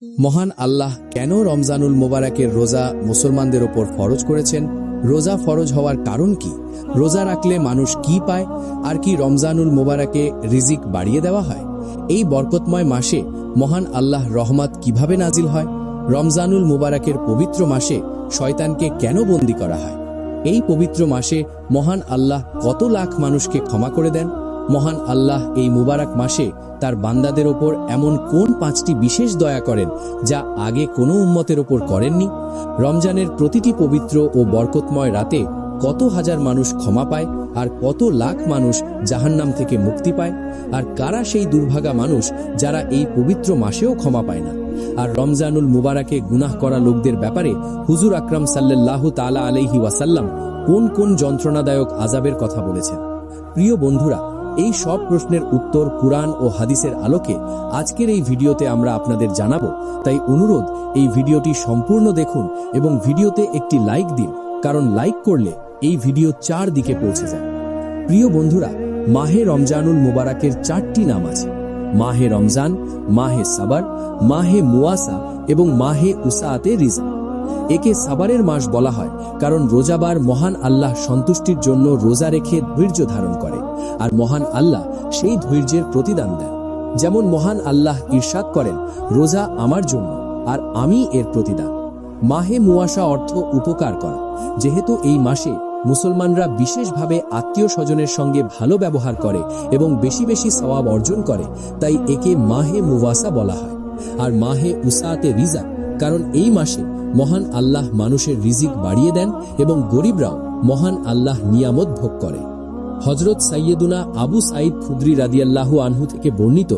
মহান আল্লাহ কেন রমজানুল মোবারকের রোজা মুসলমানদের ওপর ফরজ করেছেন? রোজা ফরজ হওয়ার কারণ কি? রোজা রাখলে মানুষ কি পায়? আর কি রমজানুল মোবারকে রিজিক বাড়িয়ে দেওয়া হয়? এই বরকতময় মাসে মহান আল্লাহ রহমত কিভাবে নাজিল হয়? রমজানুল মোবারকের পবিত্র মাসে শয়তানকে কেন বন্দী করা হয়? এই পবিত্র মাসে মহান আল্লাহ কত লাখ মানুষকে ক্ষমা করে দেন? মহান আল্লাহ এই মুবারক মাসে তার বান্দাদের ওপর এমন কোন 5টি বিশেষ দয়া করেন যা আগে কোনো উম্মতের ওপর করেননি? রমজানের প্রতিটি পবিত্র ও বরকতময় রাতে কত হাজার মানুষ ক্ষমা পায় আর কত লাখ মানুষ জাহান্নাম থেকে মুক্তি পায়? আর কারা সেই দুর্ভাগা মানুষ যারা এই পবিত্র মাসেও ক্ষমা পায় না? আর রমজানুল মুবারকে গুনাহ করা লোকদের ব্যাপারে হুজুর আকরাম সাল্লাল্লাহু তাআলা আলাইহি ওয়াসাল্লাম কোন কোন যন্ত্রণাদায়ক আযাবের কথা বলেছেন? প্রিয় বন্ধুরা, এই সব প্রশ্নের উত্তর কুরআন ও হাদিসের আলোকে আজকের এই ভিডিওতে আমরা আপনাদের জানাবো। তাই অনুরোধ, এই ভিডিওটি সম্পূর্ণ দেখুন এবং ভিডিওতে একটি লাইক দিন, কারণ লাইক করলে এই ভিডিও 4 দিকে পৌঁছে যায়। প্রিয় বন্ধুরা, মাহে রমজানুল মুবারকের 4টি নাম আছে: মাহে রমজান, মাহে সাবার, মাহে মুয়াসা এবং মাহে উসাআতে রিজা। একে সাবারের মাস বলা হয় কারণ রোজাবার মহান আল্লাহ সন্তুষ্টির জন্য রোজা রেখে ধৈর্য ধারণ করে, আর মহান আল্লাহ সেই ধৈর্যের প্রতিদান দেন। যেমন মহান আল্লাহ ইরশাদ করেন, রোজা আমার জন্য আর আমি এর প্রতিদান। মাহে মুয়াসা অর্থ উপকার করা। যেহেতু এই মাসে মুসলমানরা বিশেষভাবে আত্মীয় স্বজনের সঙ্গে ভালো ব্যবহার করে এবং বেশি বেশি সওয়াব অর্জন করে, তাই একে মাহে মুওয়াসা বলা হয়। আর মাহে উসাআতে রিজা কারণ এই মাসে মহান আল্লাহ মানুষের রিজিক বাড়িয়ে দেন এবং গরিবরাও মহান আল্লাহ নিয়ামত ভোগ করে। হযরত সাইয়্যিদুনা আবু সাঈদ খুদরি রাদিয়াল্লাহু আনহু থেকে বর্ণিত,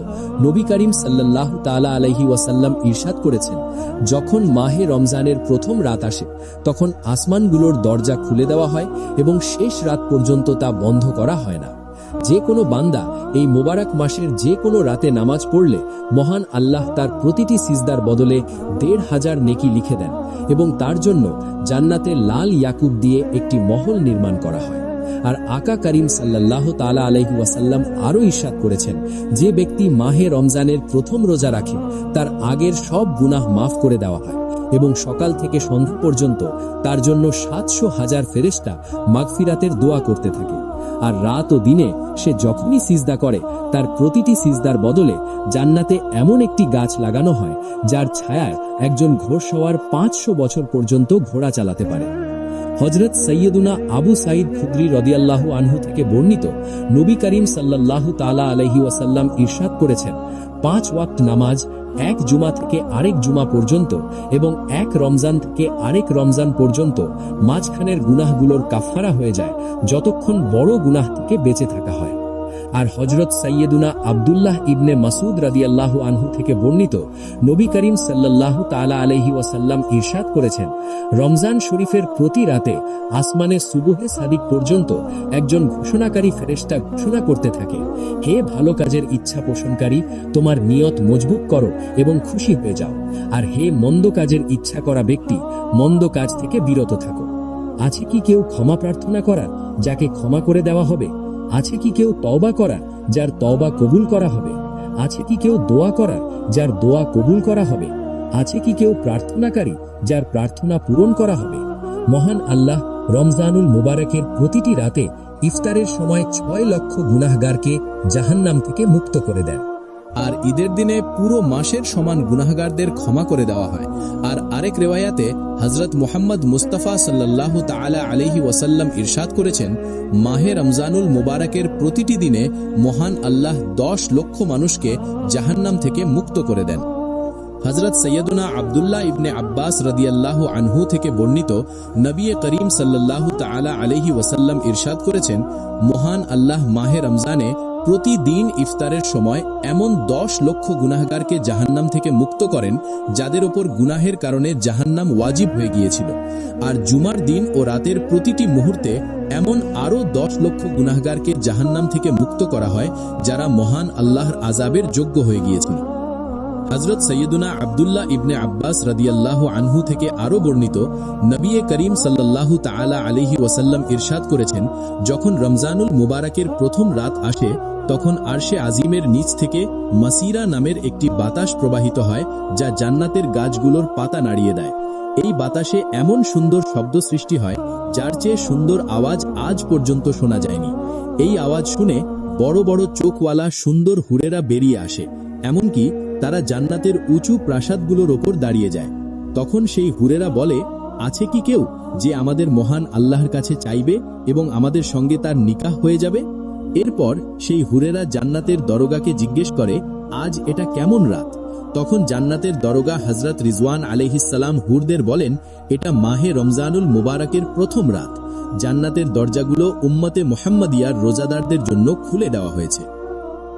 নবী করিম সাল্লাল্লাহু তাআলা আলাইহি ওয়াসাল্লাম ইরশাদ করেছেন, যখন মাহে রমজানের প্রথম রাত আসে তখন আসমানগুলোর দরজা খুলে দেওয়া হয় এবং শেষ রাত পর্যন্ত তা বন্ধ করা হয় না। যে কোনো বান্দা এই মোবারক মাসের যে কোনো রাতে নামাজ পড়লে মহান আল্লাহ তার প্রতিটি সিজদার বদলে ১৫০০ নেকি লিখে দেন এবং তার জন্য জান্নাতে লাল ইয়াকুব দিয়ে একটি মহল নির্মাণ করা হয়। আর আকা করিম সাল্লাল্লাহু তাআলা আলাইহি ওয়াসাল্লাম আরও ইরশাদ করেছেন, যে ব্যক্তি মাহে রমজানের প্রথম রোজা রাখে তার আগের সব গুনাহ মাফ করে দেওয়া হয় এবং সকাল থেকে সন্ধ্যা পর্যন্ত তার জন্য ৭০০,০০০ ফেরেশতা মাগফিরাতের দোয়া করতে থাকে। আর রাত ও দিনে সে যখনই সিজদা করে তার প্রতিটি সিজদার বদলে জান্নাতে এমন একটি গাছ লাগানো হয় যার ছায়ায় একজন ঘোড়সওয়ার ৫০০ বছর পর্যন্ত ঘোড়া চালাতে পারে। হযরত সাইয়্যিদুনা আবু সাঈদ খুদরি রাদিয়াল্লাহু আনহু থেকে বর্ণিত, নবী করিম সাল্লাল্লাহু তাআলা আলাইহি ওয়াসাল্লাম ইরশাদ করেছেন, 5 ওয়াক্ত নামাজ এক জুমা থেকে আরেক জুমা পর্যন্ত এবং এক রমজান থেকে আরেক রমজান পর্যন্ত মাঝখানের গুনাহগুলোর কাফফারা হয়ে যায় যতক্ষণ বড় গুনাহ থেকে বেঁচে থাকা হয়। আর হযরত সাইয়্যিদুনা আব্দুল্লাহ ইবনে মাসউদ রাদিয়াল্লাহু আনহু থেকে বর্ণিত, নবী করিম সাল্লাল্লাহু তাআলা আলাইহি ওয়াসাল্লাম ইরশাদ করেছেন, রমজান শরীফের প্রতি রাতে আসমানে সুবহে সাদিক পর্যন্ত একজন ঘোষণাকারী ফেরেশতা ঘোষণা করতে থাকে, হে ভালো কাজের ইচ্ছা পোষণকারী, তোমার নিয়ত মজবুত করো এবং খুশি হয়ে যাও, আর হে মন্দ কাজের ইচ্ছা করা ব্যক্তি, মন্দ কাজ থেকে বিরত থাকো। আছে কি কেউ ক্ষমা প্রার্থনা করার যাকে ক্ষমা করে দেওয়া হবে? আছে কি কেউ তওবা করার যার তওবা কবুল করা হবে? আছে কি কেউ দোয়া করার যার দোয়া কবুল করা হবে? আছে কি কেউ প্রার্থনাকারী যার প্রার্থনা পূরণ করা হবে? মহান আল্লাহ রমজানুল মুবারকের প্রতিটি রাতে ইফতারের সময় ৬ লক্ষ গুনাহগারকে জাহান্নাম থেকে মুক্ত করে দেন। আর ঈদের দিনে পুরো মাসের সমান গুনাহগারদের ক্ষমা করে দেওয়া হয়। আর আরেক রেওয়ায়াতে হযরত মুহাম্মদ মুস্তাফা সাল্লাল্লাহু তাআলা আলাইহি ওয়াসাল্লাম ইরশাদ করেছেন, মাহে রমজানুল মুবারকের প্রতিটি দিনে মহান আল্লাহ ১০ লক্ষ মানুষকে জাহান্নাম থেকে মুক্ত করে দেন। হযরত সৈয়দুনা আব্দুল্লাহ ইবনে আব্বাস রাদিয়াল্লাহু আনহু থেকে বর্ণিত, নবী করিম সাল্লাল্লাহু তাআলা আলাইহি ওয়াসাল্লাম ইরশাদ করেছেন, মহান আল্লাহ মাহে রমজানে প্রতিদিন ইফতারের সময় এমন ১০ লক্ষ গুনাহগারকে জাহান্নাম থেকে মুক্ত করেন যাদের ওপর গুনাহের কারণে জাহান্নাম ওয়াজিব হয়ে গিয়েছিল। আর জুমার দিন ও রাতের প্রতিটি মুহূর্তে এমন আরও ১০ লক্ষ গুনাহগারকে জাহান্নাম থেকে মুক্ত করা হয় যারা মহান আল্লাহর আযাবের যোগ্য হয়ে গিয়েছিল। হযরত সৈয়দুনা আব্দুল্লাহ ইবনে আব্বাস রাদিয়াল্লাহু আনহু থেকে আরও বর্ণিত, নবী করিম সাল্লাল্লাহু তাআলা আলাইহি ওয়াসাল্লাম ইরশাদ করেছেন, যখন রমজানুল মুবারকের প্রথম রাত আসে তখন আরশে আজিমের নিচ থেকে মাসিরা নামের একটি বাতাস প্রবাহিত হয়, যা জান্নাতের গাছগুলোর পাতা নাড়িয়ে দেয়। এই বাতাসে এমন সুন্দর শব্দ সৃষ্টি হয় যার চেয়ে সুন্দর আওয়াজ আজ পর্যন্ত শোনা যায়নি। এই আওয়াজ শুনে বড় বড় চোখওয়ালা সুন্দর হুরেরা বেরিয়ে আসে, এমনকি তারা জান্নাতের উঁচু প্রাসাদগুলোর ওপর দাঁড়িয়ে যায়। তখন সেই হুরেরা বলে, আছে কি কেউ যে আমাদের মহান আল্লাহর কাছে চাইবে এবং আমাদের সঙ্গে তার নিকাহ হয়ে যাবে? এরপর সেই হুরেরা জান্নাতের দরগাকে জিজ্ঞেস করে, আজ এটা কেমন রাত? তখন জান্নাতের দরগা হযরত রিজওয়ান আলাইহিসসালাম হুরদের বলেন, এটা মাহে রমজানুল মুবারকের প্রথম রাত। জান্নাতের দরজাগুলো উম্মতে মুহাম্মাদিয়ার রোজাদারদের জন্য খুলে দেওয়া হয়েছে।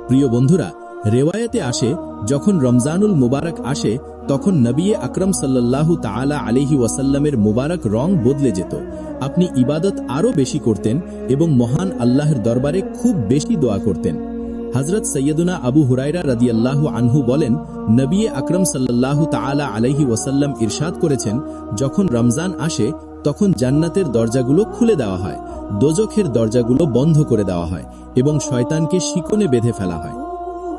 প্রিয় বন্ধুরা, রেওয়ায়াতে আসে, যখন রমজানুল মুবারক আসে তখন নবী আকরাম সাল্লাল্লাহু তাআলা আলাইহি ওয়াসাল্লামের মুবারক রং বদলে যেত। আপনি ইবাদত আরও বেশি করতেন এবং মহান আল্লাহর দরবারে খুব বেশি দোয়া করতেন। হযরত সৈয়দুনা আবু হুরায়রা রাদিয়াল্লাহু আনহু বলেন, নবী আকরাম সাল্লাল্লাহু তাআলা আলাইহি ওয়াসাল্লাম ইরশাদ করেছেন, যখন রমজান আসে তখন জান্নাতের দরজাগুলো খুলে দেওয়া হয়, দোজখের দরজাগুলো বন্ধ করে দেওয়া হয় এবং শয়তানকে শিকনে বেঁধে ফেলা হয়।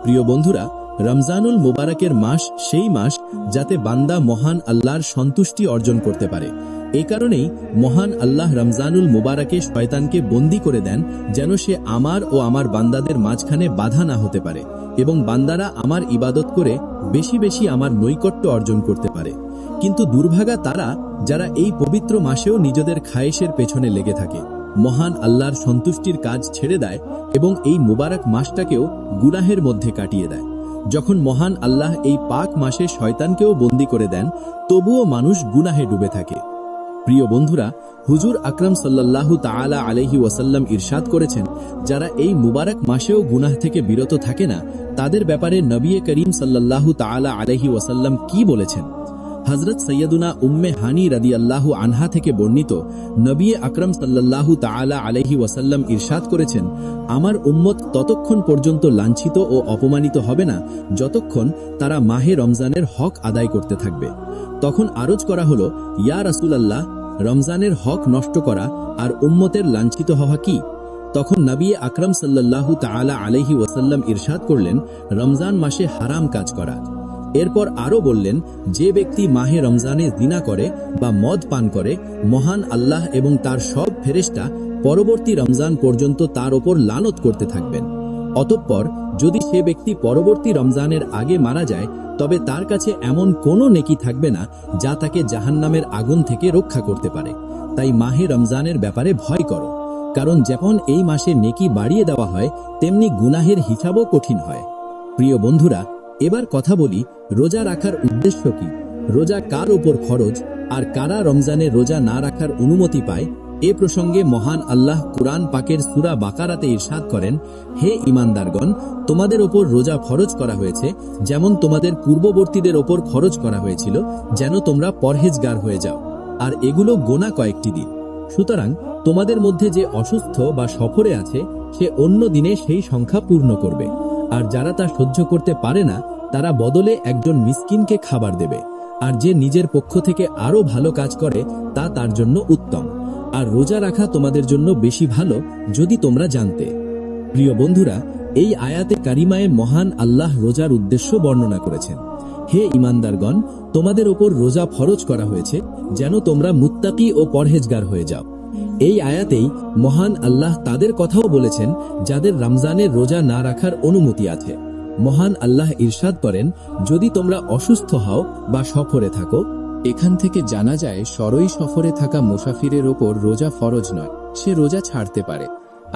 প্রিয় বন্ধুরা, রমজানুল মুবারকের মাস সেই মাস যাতে বান্দা মহান আল্লাহর সন্তুষ্টি অর্জন করতে পারে। এই কারণেই মহান আল্লাহ রমজানুল মুবারকে শয়তানকে বন্দী করে দেন, যেন সে আমার ও আমার বান্দাদের মাঝখানে বাধা না হতে পারে এবং বান্দারা আমার ইবাদত করে বেশি বেশি আমার নৈকট্য অর্জন করতে পারে। কিন্তু দুর্ভাগা তারা যারা এই পবিত্র মাসেও নিজেদের খায়েশের পেছনে লেগে থাকে, মহান আল্লাহর সন্তুষ্টির কাজ ছেড়ে দেয় এবং এই মুবারক মাসটাকেও গুনাহের মধ্যে কাটিয়ে দেয়। যখন মহান আল্লাহ এই পাক মাসে শয়তানকেও বন্দী করে দেন, তবুও মানুষ গুনাহে ডুবে থাকে। প্রিয় বন্ধুরা, হুজুর আকরাম সাল্লাল্লাহু তাআলা আলাইহি ওয়াসাল্লাম ইরশাদ করেছেন, যারা এই মুবারক মাসেও গুনাহ থেকে বিরত থাকে না, তাদের ব্যাপারে নবী করিম সাল্লাল্লাহু তাআলা আলাইহি ওয়াসাল্লাম কি বলেছেন? হযরত সৈয়দুনা উম্মে হানি রাদিয়াল্লাহু আনহা থেকে বর্ণিত, নবী আকরাম সাল্লাল্লাহু তাআলা আলাইহি ওয়াসাল্লাম ইরশাদ করেছেন, আমার উম্মত ততক্ষণ পর্যন্ত লাঞ্ছিত ও অপমানিত হবে না যতক্ষণ তারা মাহে রমজানের হক আদায় করতে থাকবে। তখন আরজ করা হলো, ইয়া রাসূলুল্লাহ, রমজানের হক নষ্ট করা আর উম্মতের লাঞ্ছিত হওয়া কি? তখন নবী আকরাম সাল্লাল্লাহু তাআলা আলাইহি ওয়াসাল্লাম ইরশাদ করলেন, রমজান মাসে হারাম কাজ করা। এরপর আরও বললেন, যে ব্যক্তি মাহে রমজানে জিনা করে বা মদ পান করে, মহান আল্লাহ এবং তার সব ফেরেশতা পরবর্তী রমজান পর্যন্ত তার ওপর লানত করতে থাকবেন। অতঃপর যদি সে ব্যক্তি পরবর্তী রমজানের আগে মারা যায়, তবে তার কাছে এমন কোনো নেকি থাকবে না যা তাকে জাহান্নামের আগুন থেকে রক্ষা করতে পারে। তাই মাহে রমজানের ব্যাপারে ভয় করো, কারণ যখন এই মাসে নেকি বাড়িয়ে দেওয়া হয়, তেমনি গুনাহের হিসাবও কঠিন হয়। প্রিয় বন্ধুরা, এবার কথা বলি, রোজা রাখার উদ্দেশ্য কি? রোজা কার উপর ফরজ আর কারা রমজানে রোজা না রাখার অনুমতি পায়? এ প্রসঙ্গে মহান আল্লাহ কুরআন পাকের সূরা বাকারাতে ইরশাদ করেন, হে ঈমানদারগণ, তোমাদের ওপর রোজা ফরজ করা হয়েছে যেমন তোমাদের পূর্ববর্তীদের ওপর ফরজ করা হয়েছিল, যেন তোমরা পরহেজগার হয়ে যাও। আর এগুলো গোনা কয়েকটি দিন। সুতরাং তোমাদের মধ্যে যে অসুস্থ বা সফরে আছে, সে অন্য দিনে সেই সংখ্যা পূর্ণ করবে। আর যারা তা সহ্য করতে পারে না, তারা বদলে একজন মিসকিনকে খাবার দেবে। আর যে নিজের পক্ষ থেকে আরও ভালো কাজ করে, তা তার জন্য উত্তম। আর রোজা রাখা তোমাদের জন্য বেশি ভালো, যদি তোমরা জানতে। প্রিয় বন্ধুরা, এই আয়াতে কারিমায়ে মহান আল্লাহ রোজার উদ্দেশ্য বর্ণনা করেছেন। হে ঈমানদারগণ, তোমাদের ওপর রোজা ফরজ করা হয়েছে যেন তোমরা মুত্তাকি ও পরহেজগার হয়ে যাও। এই আয়াতেই মহান আল্লাহ তাদের কথাও বলেছেন যাদের রমজানের রোজা না রাখার অনুমতি আছে। মহান আল্লাহ ইরশাদ করেন, যদি তোমরা অসুস্থ হও বা সফরে থাকো। এখান থেকে জানা যায়, সরই সফরে থাকা মুসাফিরের ওপর রোজা ফরজ নয়, সে রোজা ছাড়তে পারে।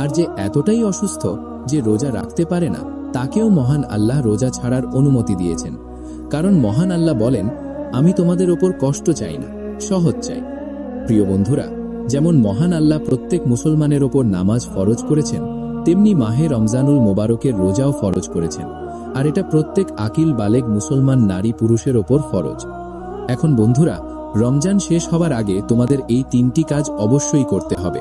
আর যে এতটাই অসুস্থ যে রোজা রাখতে পারে না, তাকেও মহান আল্লাহ রোজা ছাড়ার অনুমতি দিয়েছেন। কারণ মহান আল্লাহ বলেন, আমি তোমাদের ওপর কষ্ট চাই না, সহজ চাই। প্রিয় বন্ধুরা, যেমন মহান আল্লাহ প্রত্যেক মুসলমানের ওপর নামাজ ফরজ করেছেন, তেমনি মাহে রমজানুল মোবারকের রোজাও ফরজ করেছেন। আর এটা প্রত্যেক আকিল বালেগ মুসলমান নারী পুরুষের ওপর ফরজ। এখন বন্ধুরা, রমজান শেষ হবার আগে তোমাদের এই তিনটি কাজ অবশ্যই করতে হবে।